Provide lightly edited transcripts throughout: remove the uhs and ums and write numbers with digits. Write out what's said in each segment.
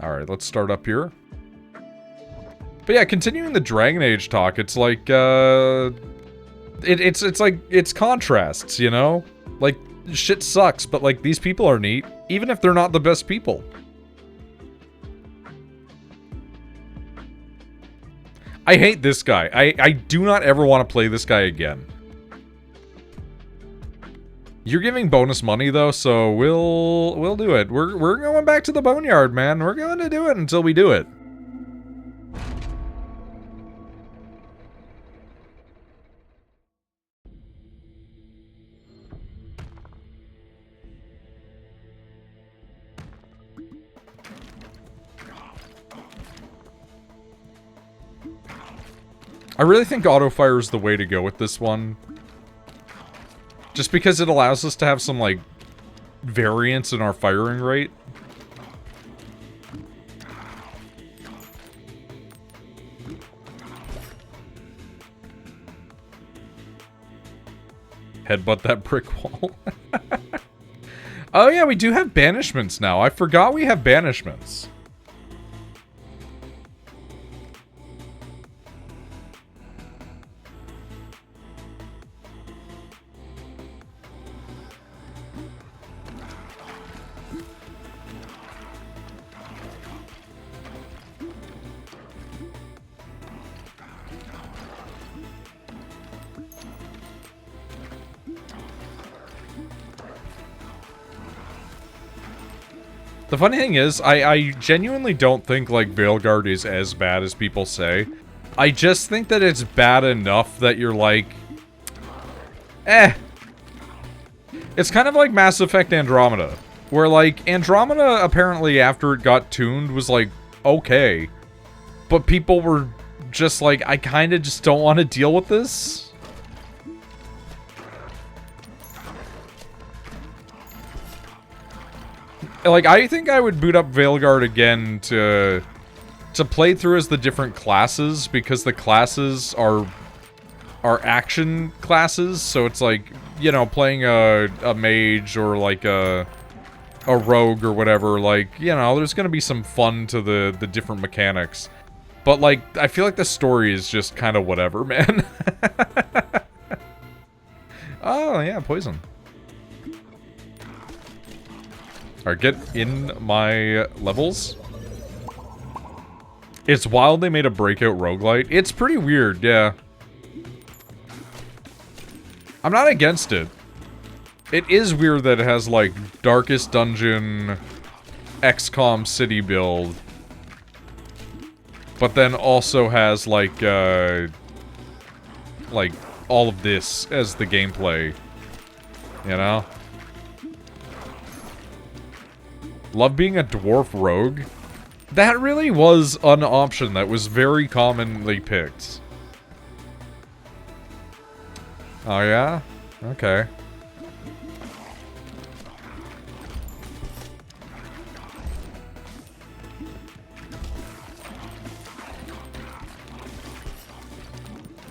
Alright, let's start up here. But yeah, continuing the Dragon Age talk, it's like, it's like, it's contrasts, you know? Like, shit sucks, but like, these people are neat, even if they're not the best people. I hate this guy. I do not ever want to play this guy again. You're giving bonus money though, so we'll do it. We're going back to the boneyard, man. We're going to do it until we do it. I really think auto-fire is the way to go with this one. Just because it allows us to have some, like, variance in our firing rate. Headbutt that brick wall. Oh yeah, we do have banishments now. I forgot we have banishments. The funny thing is, I genuinely don't think, like, Veilguard is as bad as people say. I just think that it's bad enough that you're like... Eh. It's kind of like Mass Effect Andromeda. Where, like, Andromeda, apparently, after it got tuned, was, like, okay. But people were just like, I kind of just don't want to deal with this. Like, I think I would boot up Veilguard again to play through as the different classes, because the classes are action classes, so it's like, you know, playing a mage or like a rogue or whatever, like, you know, there's gonna be some fun to the different mechanics. But, like, I feel like the story is just kind of whatever, man. Oh, yeah, poison. Alright, get in my levels. It's wild they made a breakout roguelite. It's pretty weird, yeah. I'm not against it. It is weird that it has, like, Darkest Dungeon, XCOM city build. But then also has, like, all of this as the gameplay. You know? Love being a dwarf rogue. That really was an option that was very commonly picked. Oh yeah? Okay.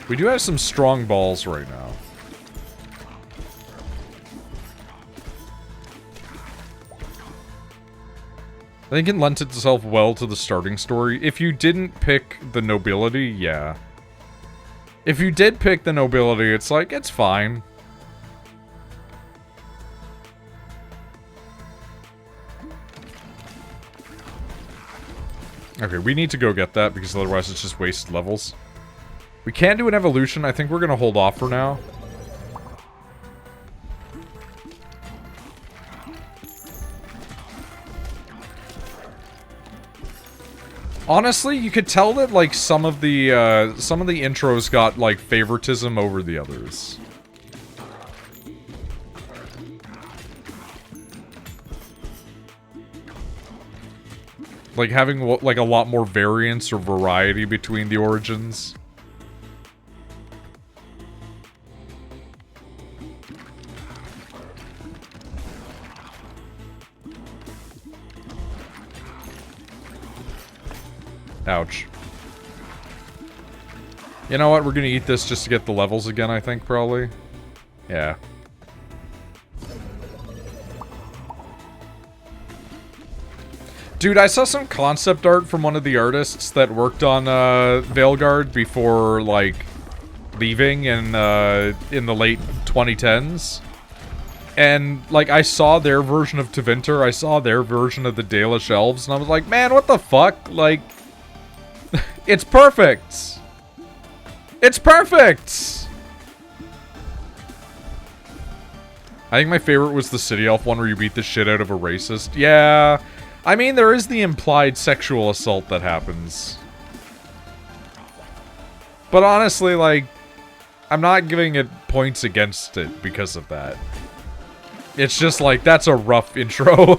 We do have some strong balls right now. I think it lent itself well to the starting story. If you didn't pick the nobility, yeah. If you did pick the nobility, it's like, it's fine. Okay, we need to go get that, because otherwise it's just wasted levels. We can do an evolution. I think we're gonna hold off for now. Honestly, you could tell that, like, some of the intros got, like, favoritism over the others. Like, having, like, a lot more variance or variety between the origins. Ouch. You know what? We're gonna eat this just to get the levels again, I think, probably. Yeah. Dude, I saw some concept art from one of the artists that worked on Veilguard before, like, leaving in the late 2010s. And, like, I saw their version of Tevinter, I saw their version of the Dalish Elves, and I was like, man, what the fuck? Like, it's perfect! It's perfect! I think my favorite was the City Elf one where you beat the shit out of a racist. Yeah, I mean, there is the implied sexual assault that happens. But honestly, like, I'm not giving it points against it because of that. It's just like, that's a rough intro.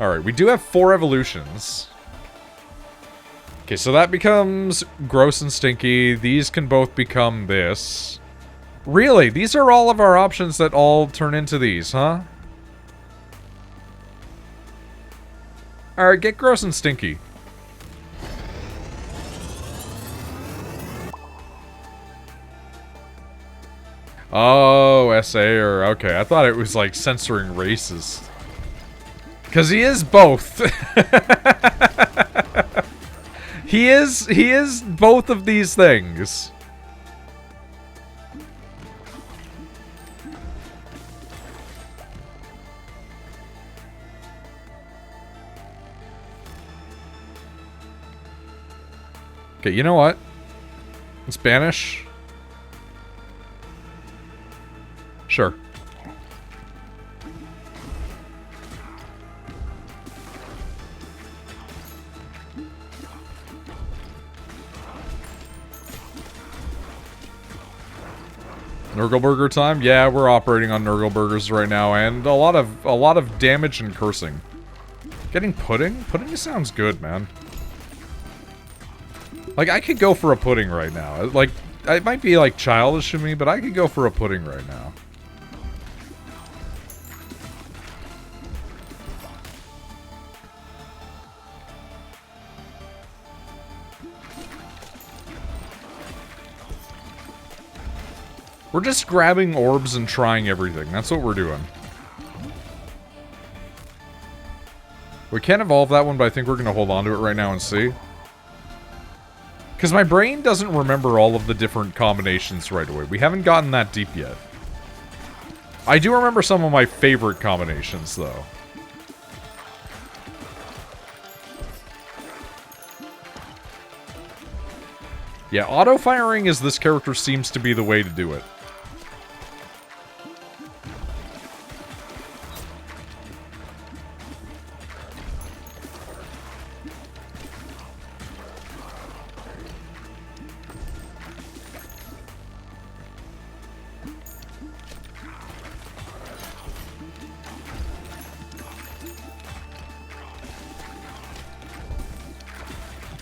Alright, we do have 4 evolutions. Okay, so that becomes gross and stinky. These can both become this. Really? These are all of our options that all turn into these, huh? Alright, get gross and stinky. Oh, SA or... Okay, I thought it was like censoring races. Because he is both. He is both of these things. Okay, you know what? In Spanish? Sure. Nurgleburger time? Yeah, we're operating on Nurgleburgers right now, and a lot of damage and cursing. Getting pudding? Pudding sounds good, man. Like, I could go for a pudding right now. Like, it might be, like, childish of me, but I could go for a pudding right now. We're just grabbing orbs and trying everything. That's what we're doing. We can't evolve that one, but I think we're going to hold on to it right now and see. Because my brain doesn't remember all of the different combinations right away. We haven't gotten that deep yet. I do remember some of my favorite combinations, though. Yeah, auto-firing as this character seems to be the way to do it.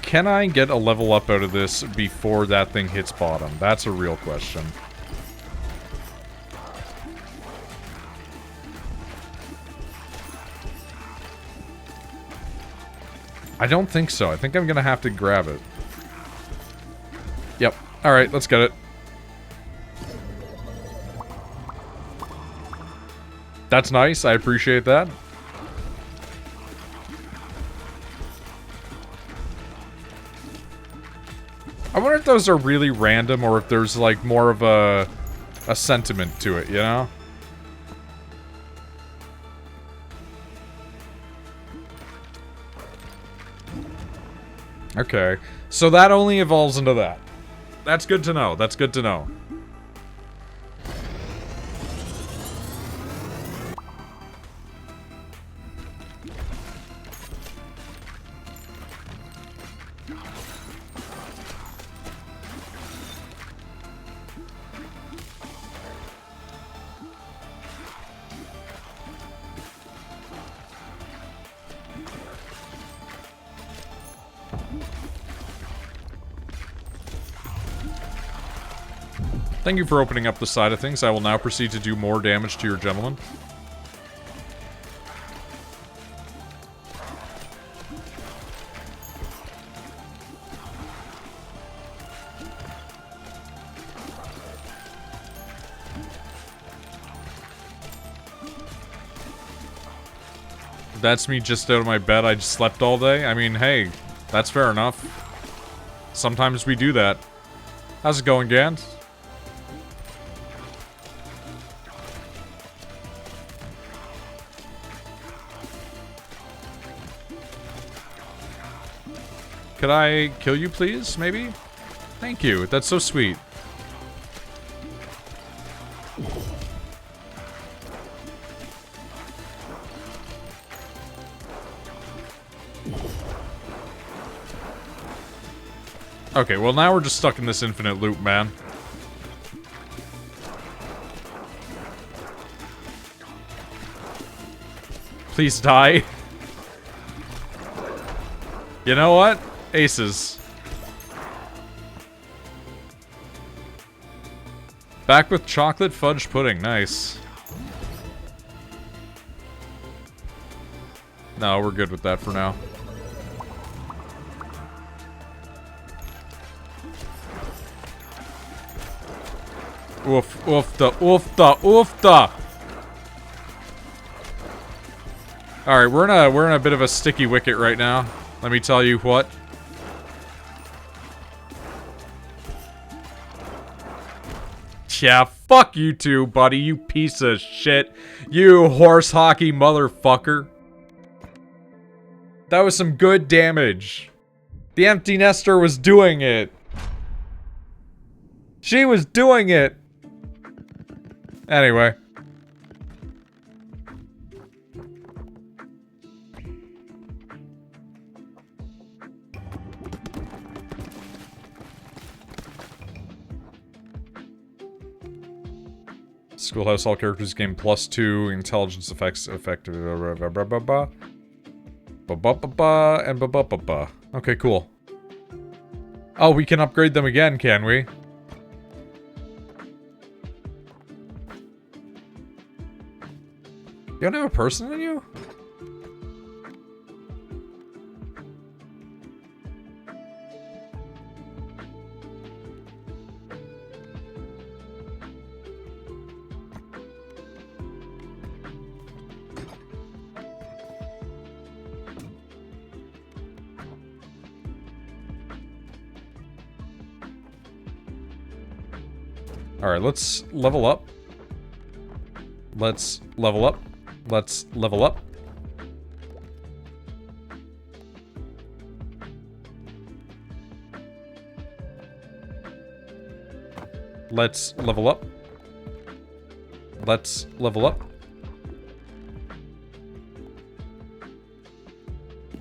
Can I get a level up out of this before that thing hits bottom? That's a real question. I don't think so. I think I'm gonna have to grab it. Yep. Alright, let's get it. That's nice. I appreciate that. I wonder if those are really random or if there's, like, more of a sentiment to it, you know? Okay. So that only evolves into that. That's good to know. That's good to know. Thank you for opening up the side of things. I will now proceed to do more damage to your gentleman. That's me just out of my bed. I just slept all day. I mean, hey, that's fair enough. Sometimes we do that. How's it going, Gant? Could I kill you, please? Maybe? Thank you. That's so sweet. Okay, well now we're just stuck in this infinite loop, man. Please die. You know what? Aces. Back with chocolate fudge pudding. Nice. No, we're good with that for now. Oof, oofta, oofta, oofta! Alright, we're in a bit of a sticky wicket right now. Let me tell you what. Yeah, fuck you too, buddy, you piece of shit. You horse hockey motherfucker. That was some good damage. The empty nester was doing it. She was doing it. Anyway. Schoolhouse, all characters gain +2 intelligence effects effective. And okay, cool. Oh, we can upgrade them again, can we? You don't have a person in you? Alright, let's level up. Let's level up. Let's level up. Let's level up. Let's level up.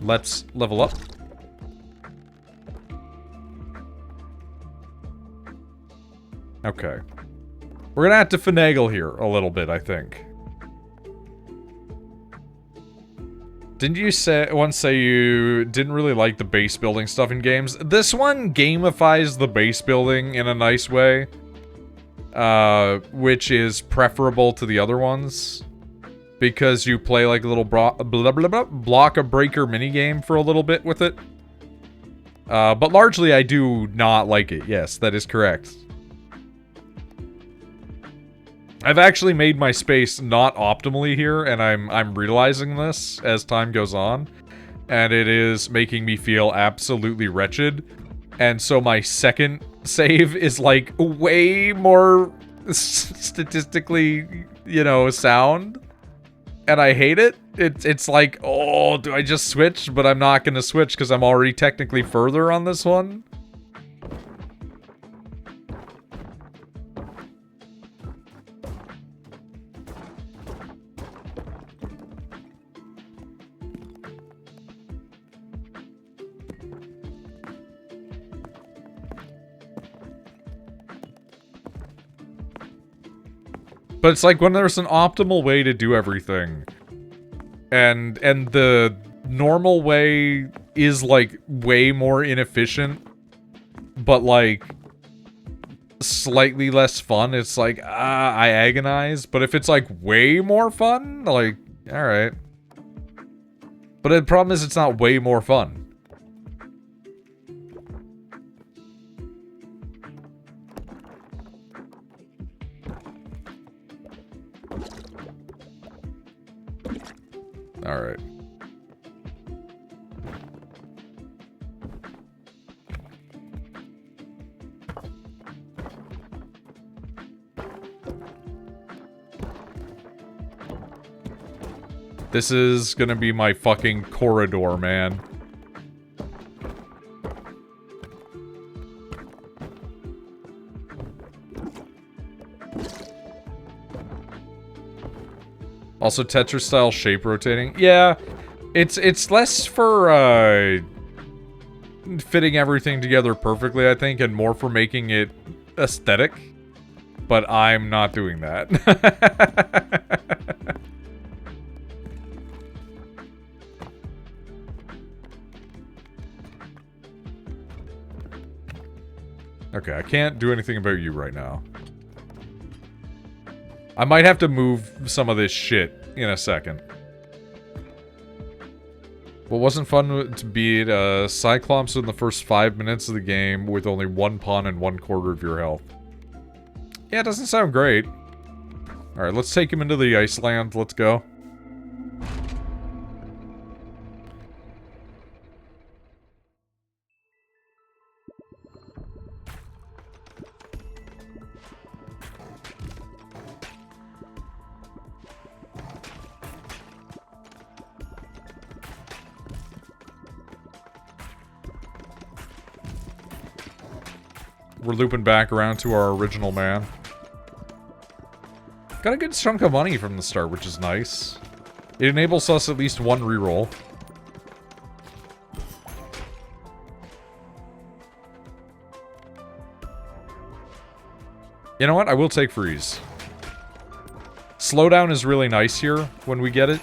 Let's level up. Okay. We're gonna have to finagle here a little bit, I think. Didn't you once say you didn't really like the base building stuff in games? This one gamifies the base building in a nice way. Which is preferable to the other ones. Because you play like a little block a breaker minigame for a little bit with it. But largely I do not like it. Yes, that is correct. I've actually made my space not optimally here, and I'm realizing this as time goes on. And it is making me feel absolutely wretched. And so my second save is like way more statistically, you know, sound. And I hate it. It's like, oh, do I just switch? But I'm not gonna switch because I'm already technically further on this one. But it's like when there's an optimal way to do everything. And the normal way is like way more inefficient. But like slightly less fun. It's like, I agonize. But if it's like way more fun, like, alright. But the problem is it's not way more fun. Alright. This is gonna be my fucking corridor, man. Also, Tetris-style shape rotating. Yeah, it's less for, fitting everything together perfectly, I think, and more for making it aesthetic. But I'm not doing that. Okay, I can't do anything about you right now. I might have to move some of this shit in a second. What wasn't fun to beat Cyclops in the first 5 minutes of the game with only 1 pawn and 1/4 of your health. Yeah, it doesn't sound great. Alright, let's take him into the Iceland. Let's go. We're looping back around to our original man. Got a good chunk of money from the start, which is nice. It enables us at least 1 reroll. You know what? I will take freeze. Slowdown is really nice here when we get it.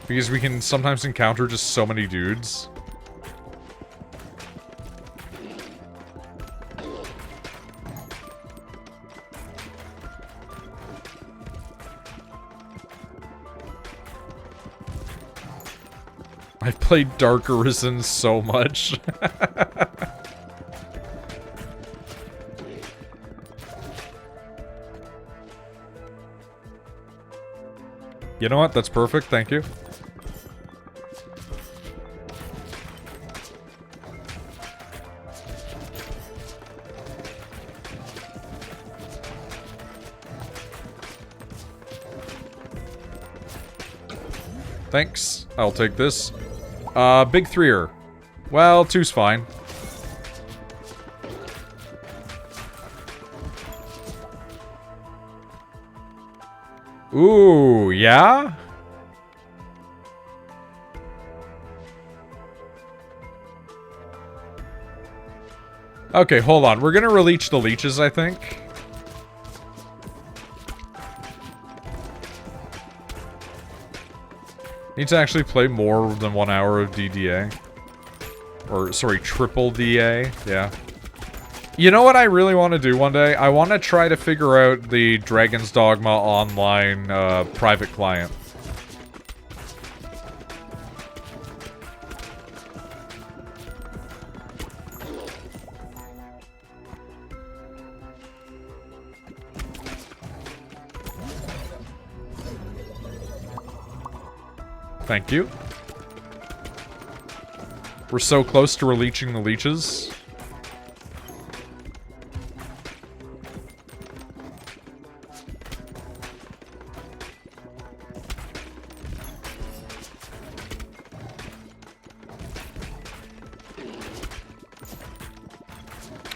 Because we can sometimes encounter just so many dudes. I've played Dark Arisen so much. You know what? That's perfect. Thank you. Thanks. I'll take this. Big 3-er. Well, 2's fine. Ooh, yeah? Okay, hold on. We're gonna release the leeches, I think. Need to actually play more than 1 hour of DDA. Or, sorry, triple DA. Yeah. You know what I really want to do one day? I want to try to figure out the Dragon's Dogma online private client. Thank you. We're so close to releasing the leeches.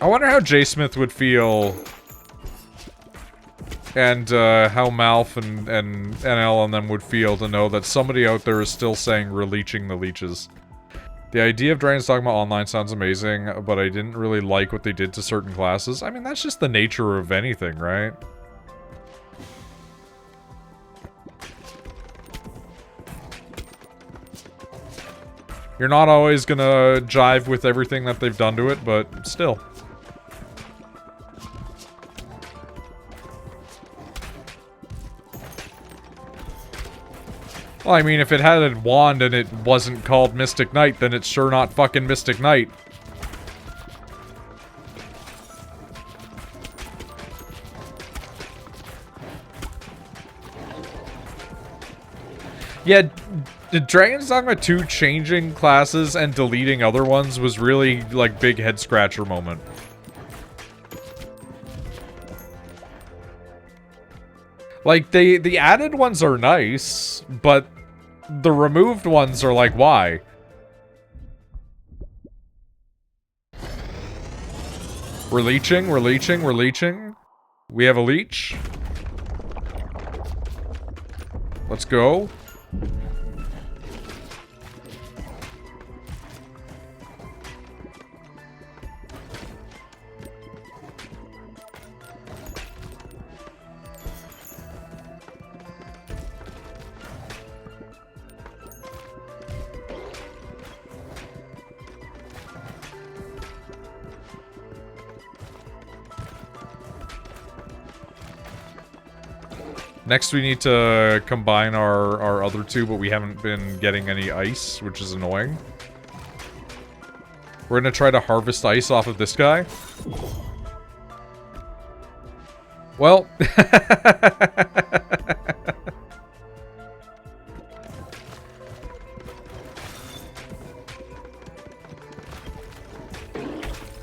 I wonder how J. Smith would feel, and how Malf and NL and them would feel to know that somebody out there is still saying releaching the leeches. The idea of Dragon's Dogma Online sounds amazing, but I didn't really like what they did to certain classes. I mean, that's just the nature of anything, right? You're not always gonna jive with everything that they've done to it, but still. Well, I mean, if it had a wand and it wasn't called Mystic Knight, then it's sure not fucking Mystic Knight. Yeah, Dragon's Dogma 2 changing classes and deleting other ones was really, like, big head-scratcher moment. Like, the added ones are nice, but the removed ones are like, why? We're leeching, we're leeching, we're leeching. We have a leech. Let's go. Next, we need to combine our other two, but we haven't been getting any ice, which is annoying. We're gonna try to harvest ice off of this guy. Well.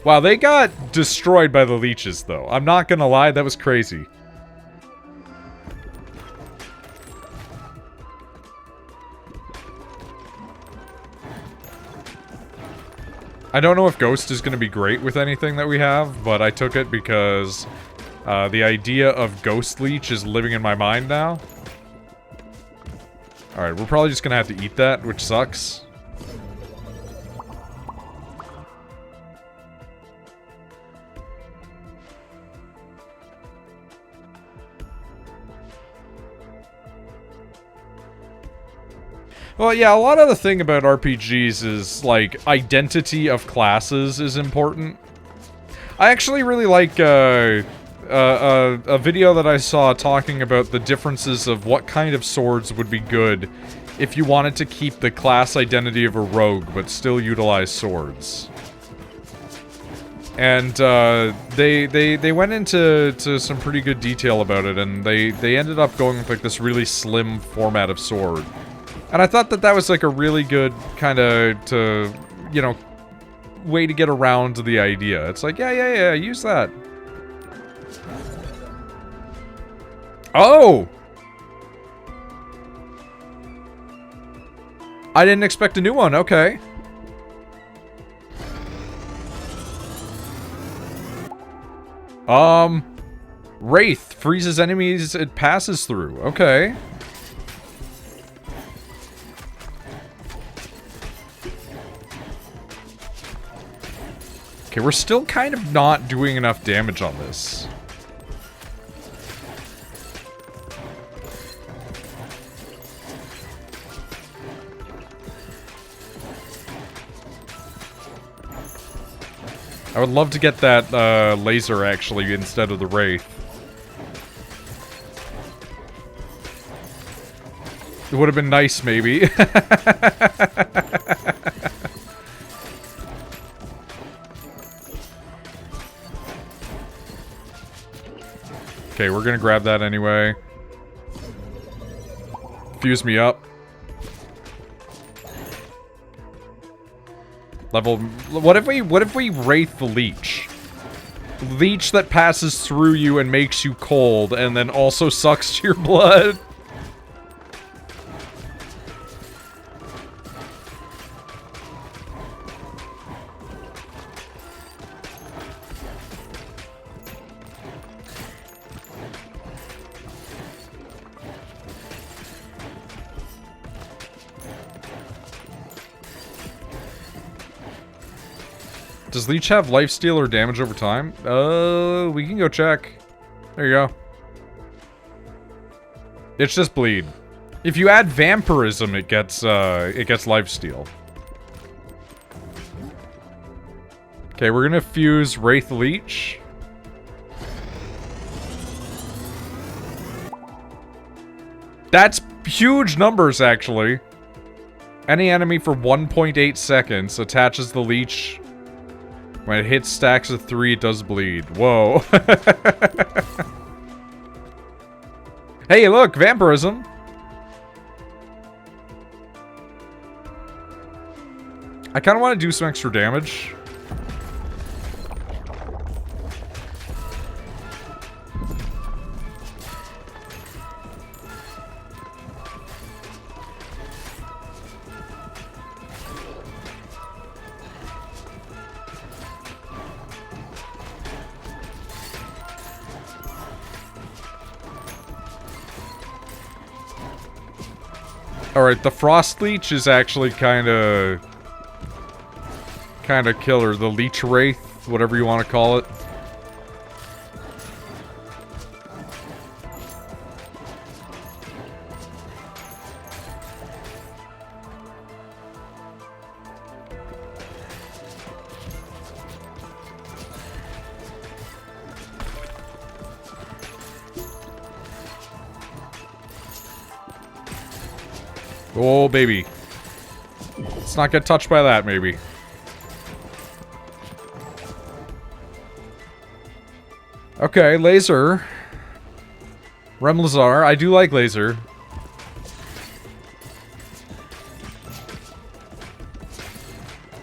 Wow, they got destroyed by the leeches, though. I'm not gonna lie, that was crazy. I don't know if Ghost is going to be great with anything that we have, but I took it because the idea of Ghost Leech is living in my mind now. Alright, we're probably just going to have to eat that, which sucks. Well, yeah, a lot of the thing about RPGs is, like, identity of classes is important. I actually really like, a video that I saw talking about the differences of what kind of swords would be good if you wanted to keep the class identity of a rogue, but still utilize swords. And, they went into some pretty good detail about it, and they ended up going with, like, this really slim format of sword. And I thought that that was, like, a really good kind of, you know, way to get around the idea. It's like, yeah, use that. Oh! I didn't expect a new one, okay. Wraith freezes enemies it passes through, okay. Okay, we're still kind of not doing enough damage on this. I would love to get that laser, actually, instead of the Wraith. It would have been nice, maybe. Okay, we're gonna grab that anyway. Fuse me up. Level... What if we Wraith the Leech? Leech that passes through you and makes you cold, and then also sucks your blood. Does Leech have lifesteal or damage over time? We can go check. There you go. It's just bleed. If you add vampirism, it gets lifesteal. Okay, we're gonna fuse Wraith Leech. That's huge numbers, actually. Any enemy for 1.8 seconds attaches the Leech. When it hits stacks of 3, it does bleed. Whoa. Hey, look! Vampirism! I kind of want to do some extra damage. Alright, the Frost Leech is actually kinda killer. The Leech Wraith, whatever you want to call it. Oh, baby. Let's not get touched by that, maybe. Okay, laser. Remlazar. I do like laser.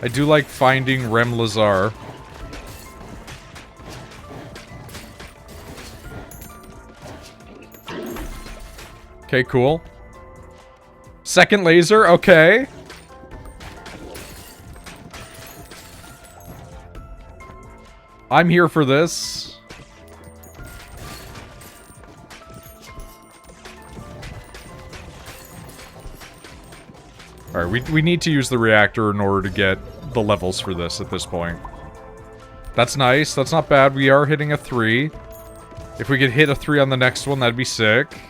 I do like finding Remlazar. Okay, cool. Second laser, okay. I'm here for this. Alright, we need to use the reactor in order to get the levels for this at this point. That's nice. That's not bad. We are hitting a 3. If we could hit a 3 on the next one, that'd be sick.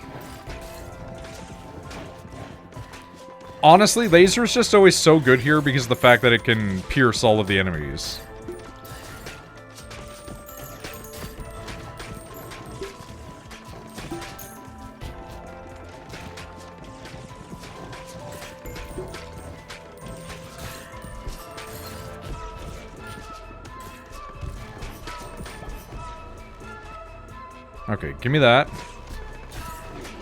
Honestly, laser is just always so good here because of the fact that it can pierce all of the enemies. Okay, give me that.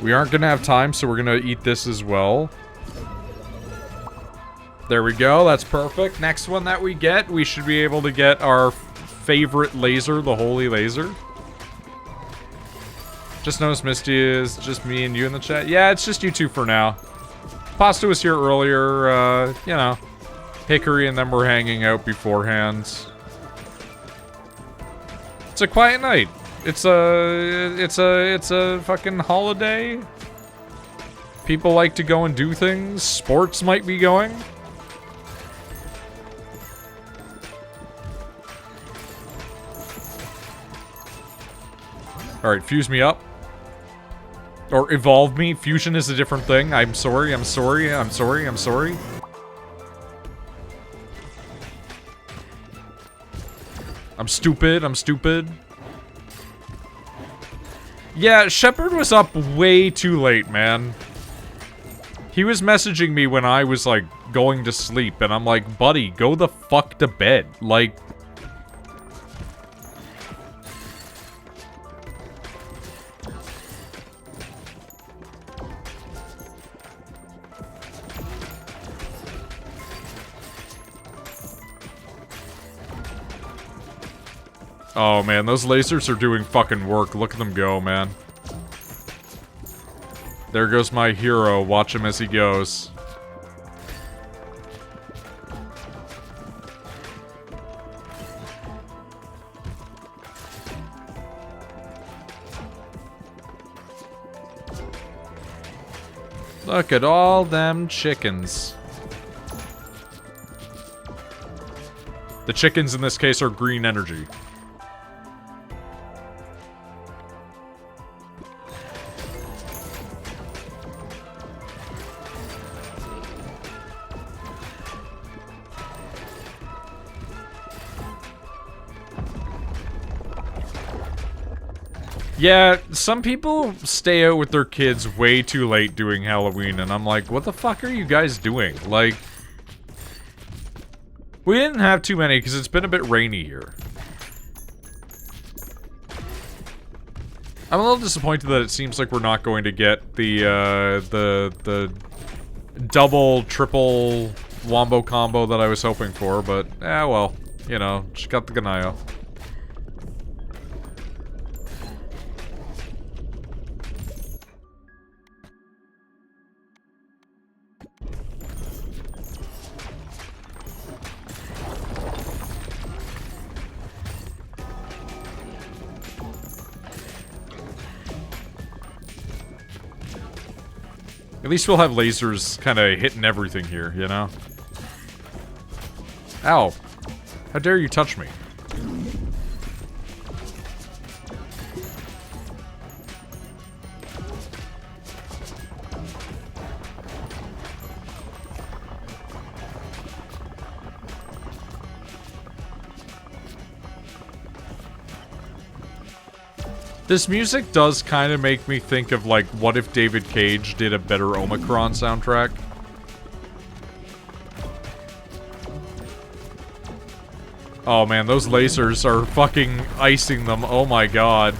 We aren't gonna have time, so we're gonna eat this as well. There we go, that's perfect. Next one that we get, we should be able to get our favorite laser, the Holy Laser. Just noticed Misty is just me and you in the chat. Yeah, it's just you two for now. Pasta was here earlier, you know. Hickory and them were hanging out beforehand. It's a quiet night. It's a fucking holiday. People like to go and do things. Sports might be going. Alright, fuse me up. Or evolve me. Fusion is a different thing. I'm sorry, I'm sorry, I'm sorry, I'm sorry. I'm stupid, I'm stupid. Yeah, Shepard was up way too late, man. He was messaging me when I was, like, going to sleep, and I'm like, buddy, go the fuck to bed. Like... Oh, man, those lasers are doing fucking work. Look at them go, man. There goes my hero. Watch him as he goes. Look at all them chickens. The chickens in this case are green energy. Yeah, some people stay out with their kids way too late doing Halloween, and I'm like, what the fuck are you guys doing? Like, we didn't have too many because it's been a bit rainy here. I'm a little disappointed that it seems like we're not going to get the double, triple wombo combo that I was hoping for, but, well, you know, just got the Ganayo. At least we'll have lasers kind of hitting everything here, you know? Ow. How dare you touch me? This music does kind of make me think of, like, what if David Cage did a better Omicron soundtrack? Oh man, those lasers are fucking icing them. Oh my god.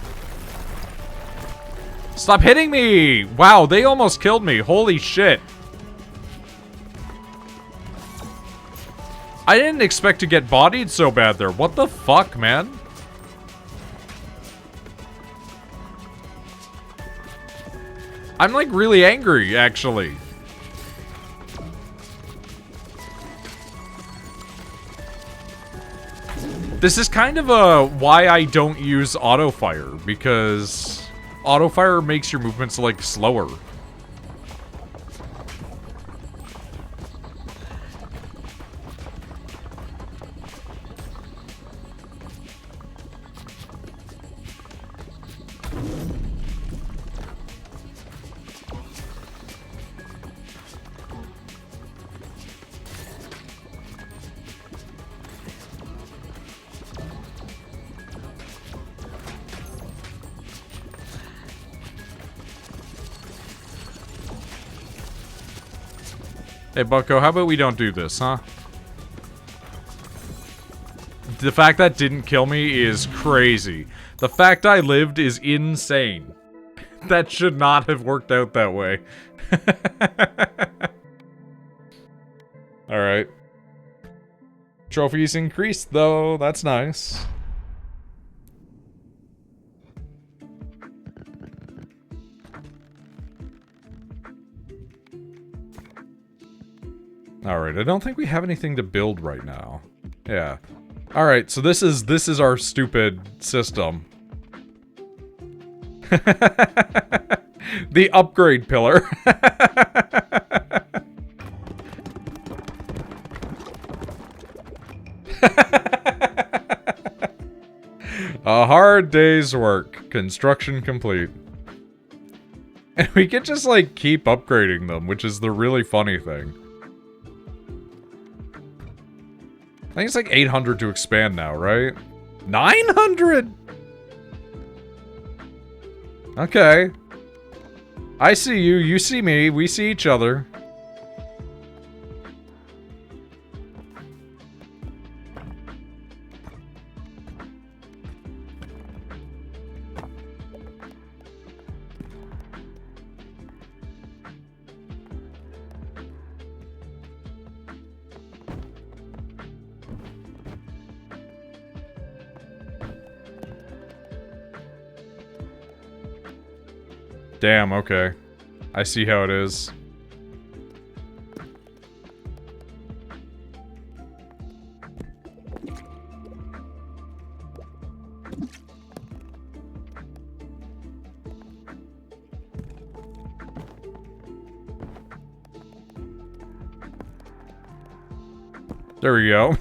Stop hitting me! Wow, they almost killed me. Holy shit. I didn't expect to get bodied so bad there. What the fuck, man? I'm like really angry, actually. This is kind of why I don't use auto-fire, because auto-fire makes your movements, like, slower. Hey, Bucko, how about we don't do this, huh? The fact that didn't kill me is crazy. The fact I lived is insane. That should not have worked out that way. Alright. Trophies increased, though. That's nice. Alright, I don't think we have anything to build right now. Yeah. Alright, so this is our stupid system. The upgrade pillar. A hard day's work. Construction complete. And we can just, like, keep upgrading them, which is the really funny thing. I think it's like 800 to expand now, right? 900?! Okay. I see you, you see me, we see each other. Damn, okay. I see how it is. There we go.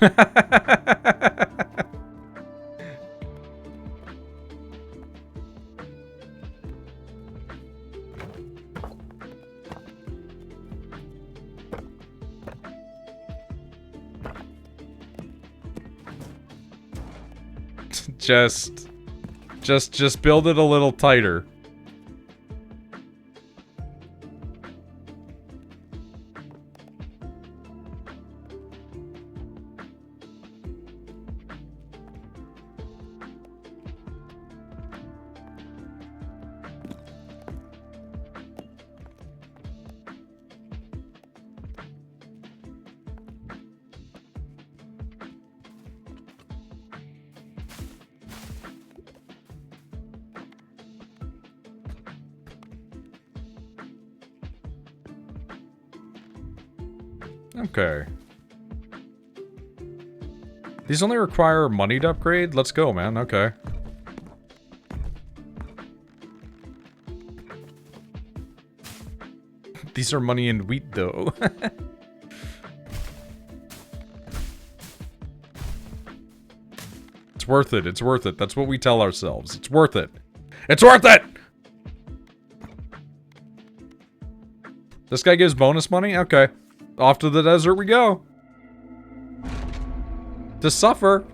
Just build it a little tighter. Okay. These only require money to upgrade? Let's go, man. Okay. These are money and wheat, though. It's worth it. It's worth it. That's what we tell ourselves. It's worth it. It's worth it! This guy gives bonus money? Okay. Off to the desert we go. To suffer.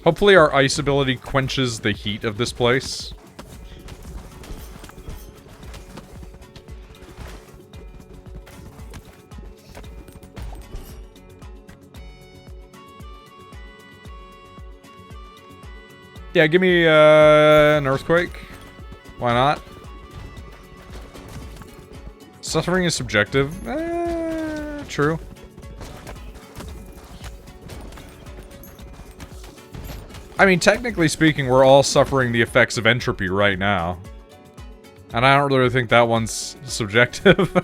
Hopefully our ice ability quenches the heat of this place. Yeah, give me an earthquake. Why not? Suffering is subjective. True. I mean, technically speaking, we're all suffering the effects of entropy right now. And I don't really think that one's subjective.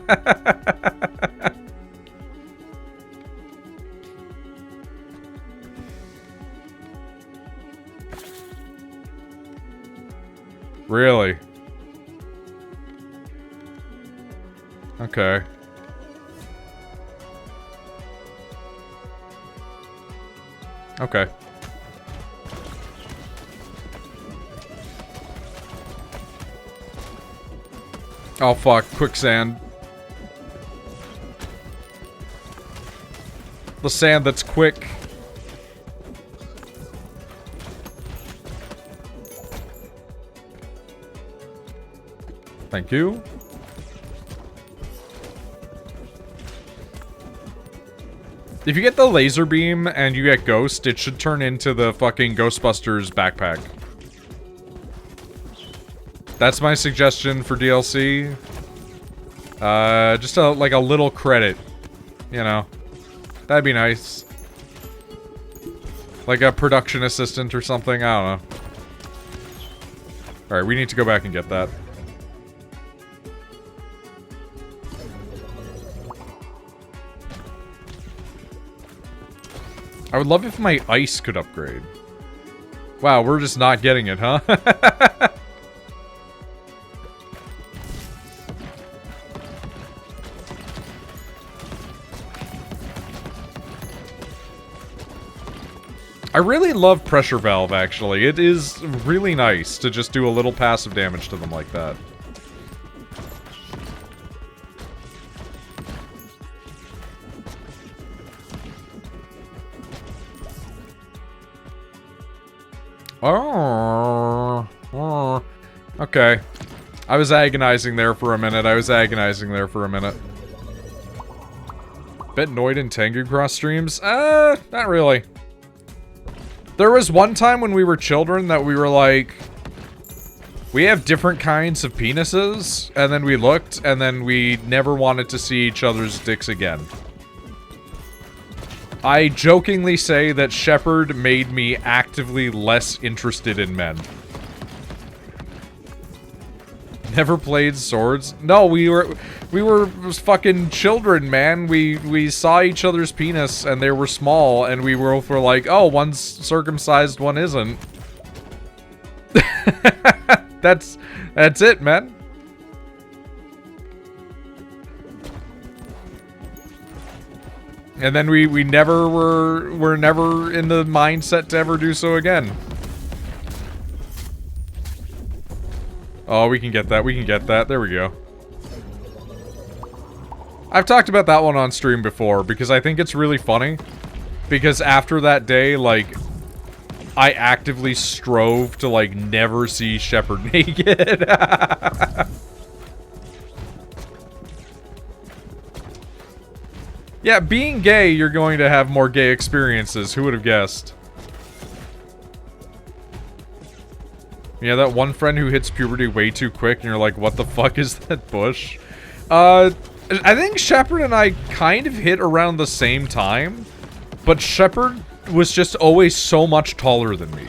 Really? Okay. Okay. Oh fuck, quicksand. The sand that's quick. Thank you. If you get the laser beam and you get Ghost, it should turn into the fucking Ghostbusters backpack. That's my suggestion for DLC. Just like a little credit, you know. That'd be nice. Like a production assistant or something, I don't know. Alright, we need to go back and get that. I would love if my ice could upgrade. Wow, we're just not getting it, huh? I really love Pressure Valve, actually. It is really nice to just do a little passive damage to them like that. Oh. Okay. I was agonizing there for a minute. Bet Noid and Tengu cross streams? Not really. There was one time when we were children that we were like, we have different kinds of penises, and then we looked, and then we never wanted to see each other's dicks again. I jokingly say that Shepard made me actively less interested in men. Never played Swords? No, we were fucking children, man. We saw each other's penis and they were small and we were like, oh, one's circumcised, one isn't. That's it, man. And then we never were never in the mindset to ever do so again. Oh, we can get that. We can get that. There we go. I've talked about that one on stream before because I think it's really funny. Because after that day, like, I actively strove to, like, never see Shepard naked. Yeah, being gay, you're going to have more gay experiences. Who would have guessed? Yeah, that one friend who hits puberty way too quick, and you're like, what the fuck is that bush? I think Shepard and I kind of hit around the same time, but Shepard was just always so much taller than me.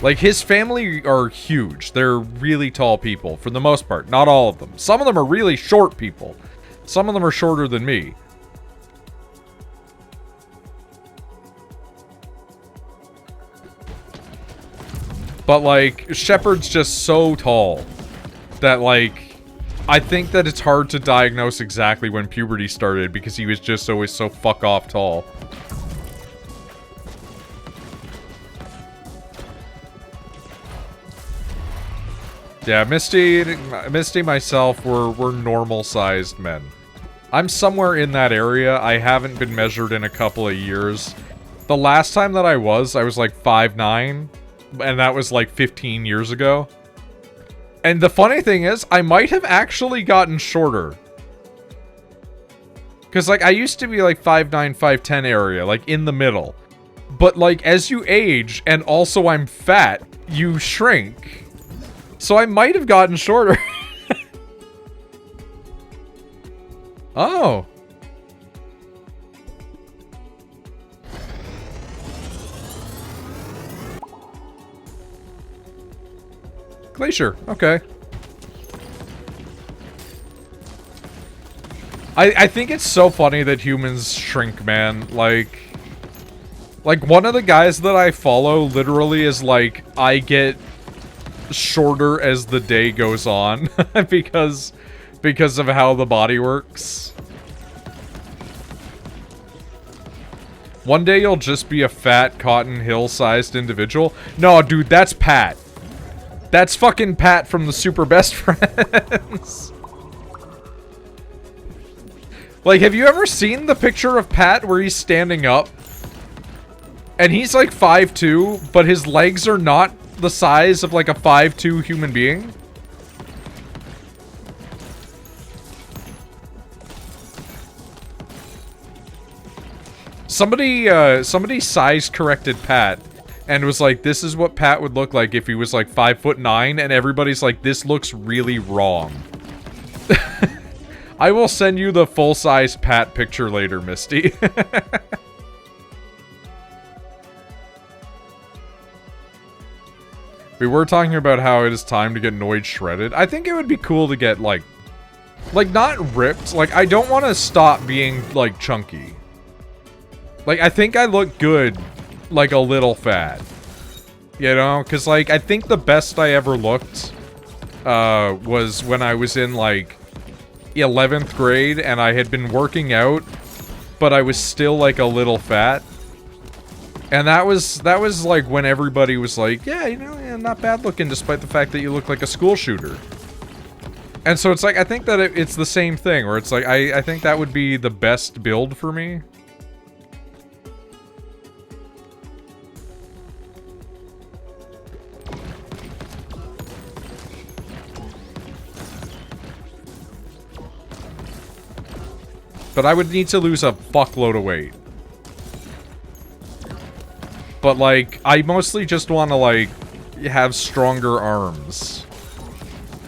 Like, his family are huge. They're really tall people, for the most part. Not all of them. Some of them are really short people. Some of them are shorter than me. But, like, Shepard's just so tall that, like, I think that it's hard to diagnose exactly when puberty started because he was just always so fuck off tall. Yeah, Misty, myself, we're normal-sized men. I'm somewhere in that area. I haven't been measured in a couple of years. The last time that I was like 5'9", and that was like 15 years ago. And the funny thing is, I might have actually gotten shorter. Because, like, I used to be like 5'9", 5'10" area, like in the middle. But, like, as you age, and also I'm fat, you shrink. So I might have gotten shorter. Oh. Glacier, okay. I think it's so funny that humans shrink, man. Like, one of the guys that I follow literally is like, I get shorter as the day goes on because of how the body works. One day you'll just be a fat Cotton Hill-sized individual. No, dude, that's Pat. That's fucking Pat from the Super Best Friends. Like, have you ever seen the picture of Pat where he's standing up? And he's like 5'2", but his legs are not the size of like a 5'2" human being? Somebody size corrected Pat and was like, this is what Pat would look like if he was like 5'9", and everybody's like, this looks really wrong. I will send you the full-size Pat picture later, Misty. We were talking about how it is time to get Noid shredded. I think it would be cool to get, like, not ripped. Like, I don't want to stop being, like, chunky. Like, I think I look good, like, a little fat. You know? Because, like, I think the best I ever looked, was when I was in, like, 11th grade, and I had been working out, but I was still, like, a little fat. And that was like when everybody was like, yeah, you know, yeah, not bad looking despite the fact that you look like a school shooter. And so it's like, I think that it's the same thing, where it's like, I think that would be the best build for me. But I would need to lose a fuckload of weight. But, like, I mostly just want to, like, have stronger arms.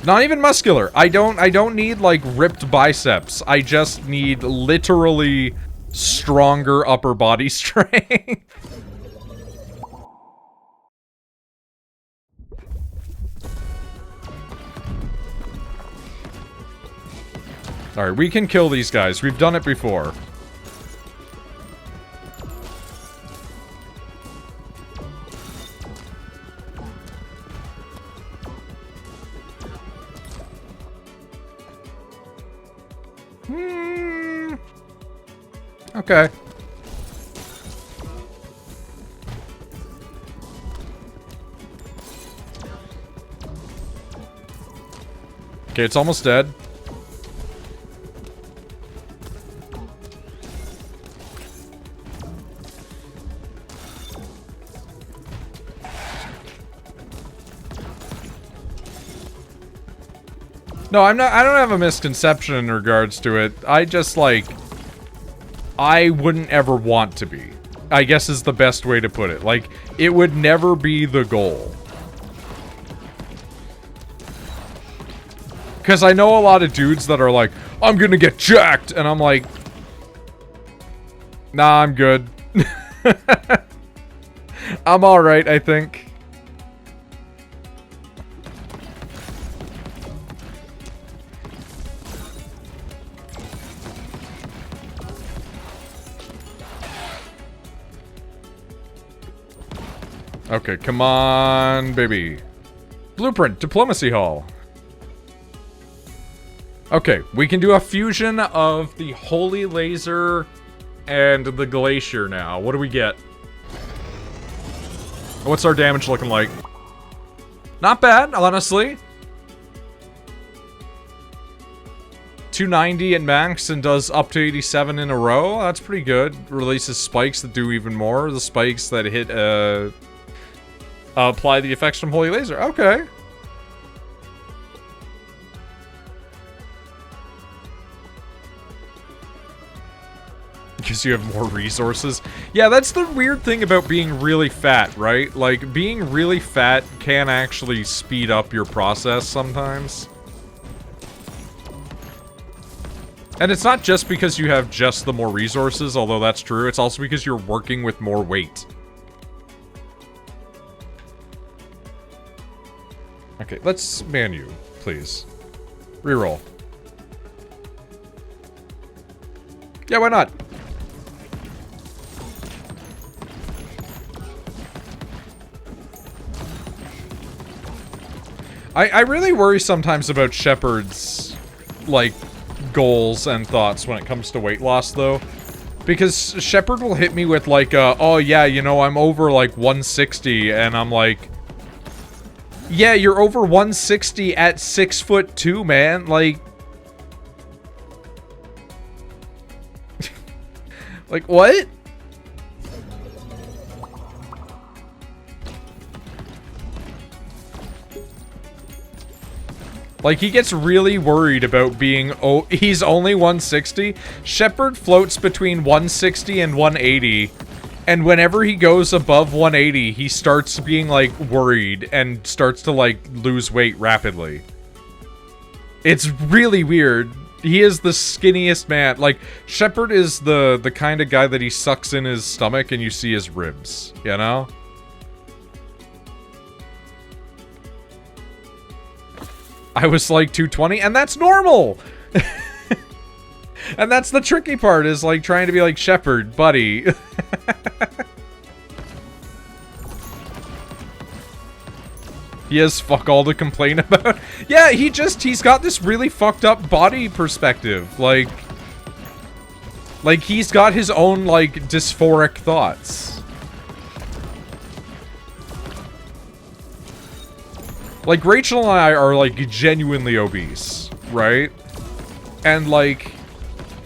Not even muscular. I don't need, like, ripped biceps. I just need literally stronger upper body strength. Alright, we can kill these guys. We've done it before. Okay. Okay, it's almost dead. No, I don't have a misconception in regards to it. I just, like, I wouldn't ever want to be, I guess is the best way to put it. Like, it would never be the goal. Because I know a lot of dudes that are like, I'm gonna get jacked! And I'm like, nah, I'm good. I'm alright, I think. Okay, come on, baby. Blueprint, Diplomacy Hall. Okay, we can do a fusion of the Holy Laser and the Glacier now. What do we get? What's our damage looking like? Not bad, honestly. 290 at max and does up to 87 in a row. That's pretty good. Releases spikes that do even more. The spikes that hit, apply the effects from Holy Laser. Okay. Because you have more resources. Yeah, that's the weird thing about being really fat, right? Like, being really fat can actually speed up your process sometimes. And it's not just because you have just the more resources, although that's true. It's also because you're working with more weight. Okay, let's menu, please. Reroll. Yeah, why not? I really worry sometimes about Shepard's, like, goals and thoughts when it comes to weight loss, though. Because Shepard will hit me with, like, oh, yeah, you know, I'm over, like, 160, and I'm like... Yeah, you're over 160 at 6'2", man. Like... like, what? Like, he gets really worried about being, oh, he's only 160. Shepard floats between 160 and 180. And whenever he goes above 180, he starts being, like, worried and starts to, like, lose weight rapidly. It's really weird. He is the skinniest man. Like, Shepard is the kind of guy that he sucks in his stomach and you see his ribs, you know? I was like 220, and that's normal! And that's the tricky part, is like trying to be like, Shepard, buddy. He has fuck all to complain about. Yeah, he's got this really fucked up body perspective. Like he's got his own, like, dysphoric thoughts. Like, Rachel and I are, like, genuinely obese, right? And, like,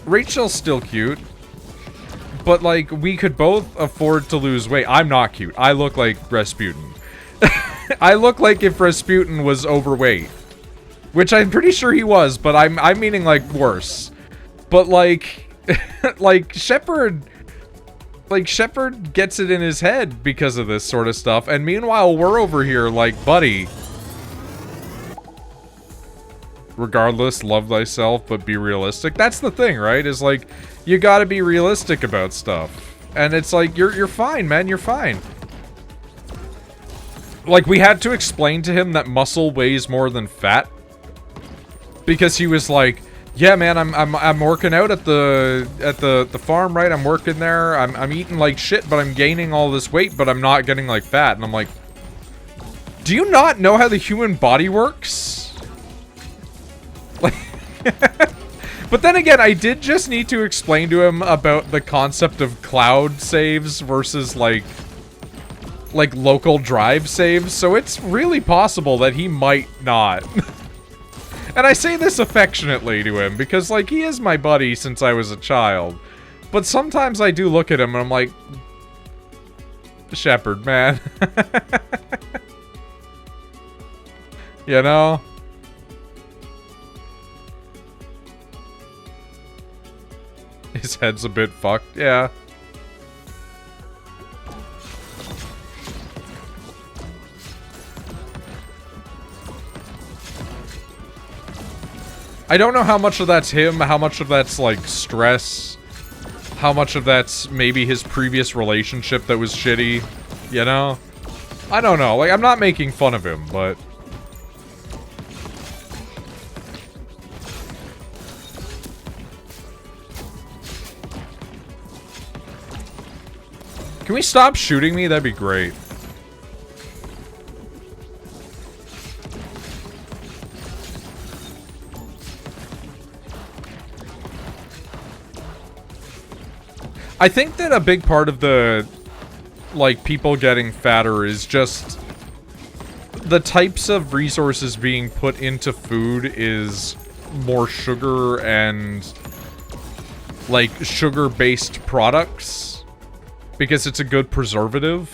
Rachel's still cute. But, like, we could both afford to lose weight. I'm not cute. I look like Rasputin. I look like if Rasputin was overweight. Which I'm pretty sure he was, but I'm meaning, like, worse. But, like, like, Shepard gets it in his head because of this sort of stuff. And meanwhile, we're over here like, buddy... Regardless, love thyself, but be realistic. That's the thing, right? Is like, you gotta be realistic about stuff. And it's like, you're fine, man, you're fine. Like, we had to explain to him that muscle weighs more than fat. Because he was like, yeah, man, I'm working out at the farm, right? I'm working there, I'm eating like shit, but I'm gaining all this weight, but I'm not getting like fat. And I'm like, do you not know how the human body works? But then again, I did just need to explain to him about the concept of cloud saves versus, like local drive saves, so it's really possible that he might not. And I say this affectionately to him, because, like, he is my buddy since I was a child. But sometimes I do look at him and I'm like, Shepard, man. You know? His head's a bit fucked, yeah. I don't know how much of that's him, how much of that's, like, stress, how much of that's maybe his previous relationship that was shitty, you know? I don't know, like, I'm not making fun of him, but... Can we stop shooting me? That'd be great. I think that a big part of the, like, people getting fatter is just the types of resources being put into food is more sugar and, like, sugar-based products because it's a good preservative.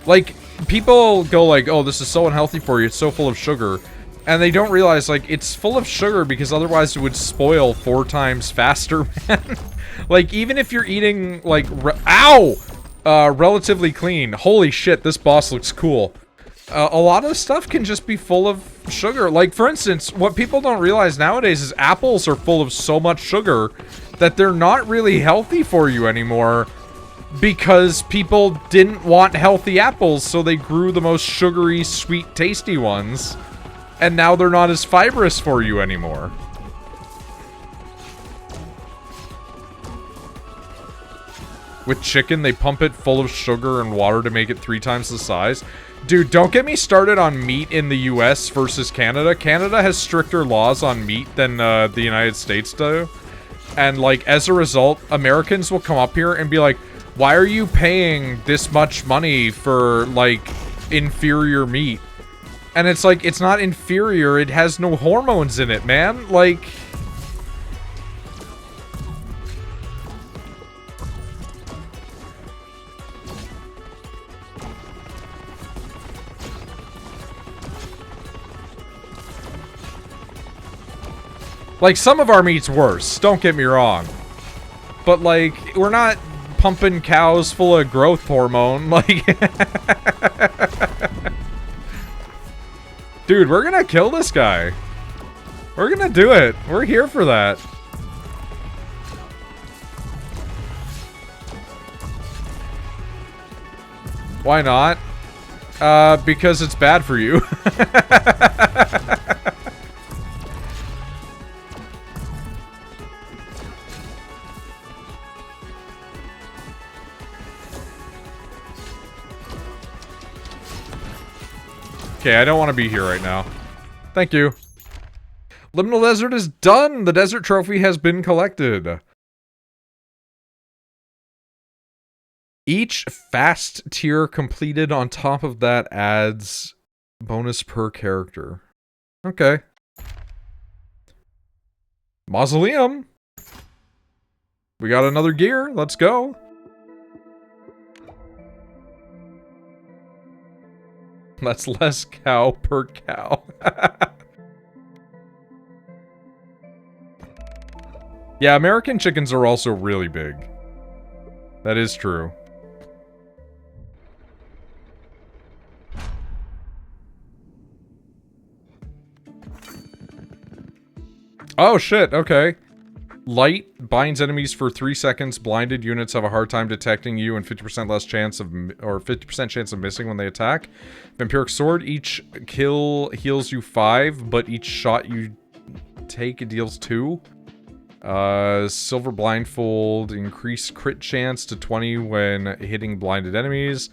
Like, people go like, oh, this is so unhealthy for you, it's so full of sugar. And they don't realize, like, it's full of sugar because otherwise it would spoil 4 times faster, man. Like, even if you're eating, like, relatively clean. Holy shit, this boss looks cool. A lot of stuff can just be full of sugar. Like, for instance, what people don't realize nowadays is apples are full of so much sugar that they're not really healthy for you anymore because people didn't want healthy apples, so they grew the most sugary, sweet, tasty ones. And now they're not as fibrous for you anymore. With chicken, they pump it full of sugar and water to make it 3 times the size. Dude, don't get me started on meat in the US versus Canada. Canada has stricter laws on meat than the United States do. And, like, as a result, Americans will come up here and be like, why are you paying this much money for, like, inferior meat? And it's like, it's not inferior, it has no hormones in it, man. Like... Like, some of our meat's worse, don't get me wrong. But, like, we're not pumping cows full of growth hormone, like... Dude, we're gonna kill this guy. We're gonna do it. We're here for that. Why not? Because it's bad for you. Okay, I don't want to be here right now. Thank you. Liminal Desert is done! The desert trophy has been collected. Each fast tier completed on top of that adds bonus per character. Okay. Mausoleum! We got another gear, let's go. That's less cow per cow. Yeah, American chickens are also really big. That is true. Oh shit, okay. Light binds enemies for 3 seconds. Blinded units have a hard time detecting you and 50% less chance of, or 50% chance of missing when they attack. Vampiric Sword, each kill heals you 5, but each shot you take deals 2. Silver Blindfold, increased crit chance to 20 when hitting blinded enemies.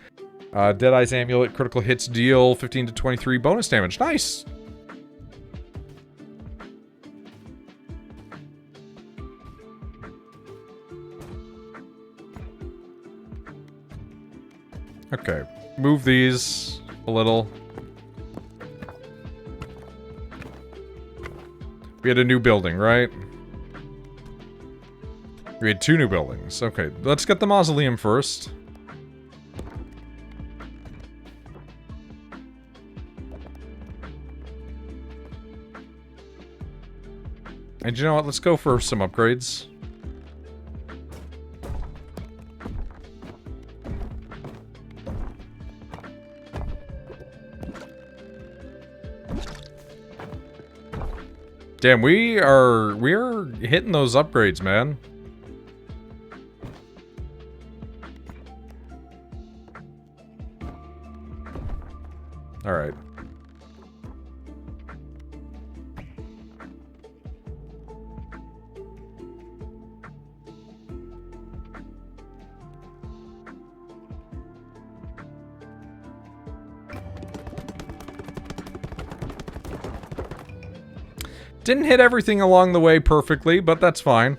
Deadeye's Amulet, critical hits deal 15 to 23 bonus damage. Nice! Okay, move these a little. We had a new building, right? We had 2 new buildings. Okay, let's get the mausoleum first. And you know what? Let's go for some upgrades. Damn, we're hitting those upgrades, man. All right. Didn't hit everything along the way perfectly, but that's fine.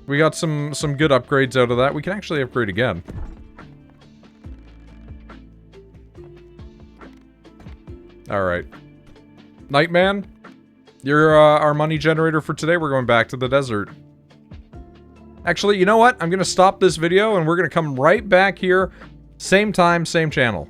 We got some good upgrades out of that. We can actually upgrade again. Alright. Nightman, you're our money generator for today. We're going back to the desert. Actually, you know what? I'm going to stop this video and we're going to come right back here. Same time, same channel.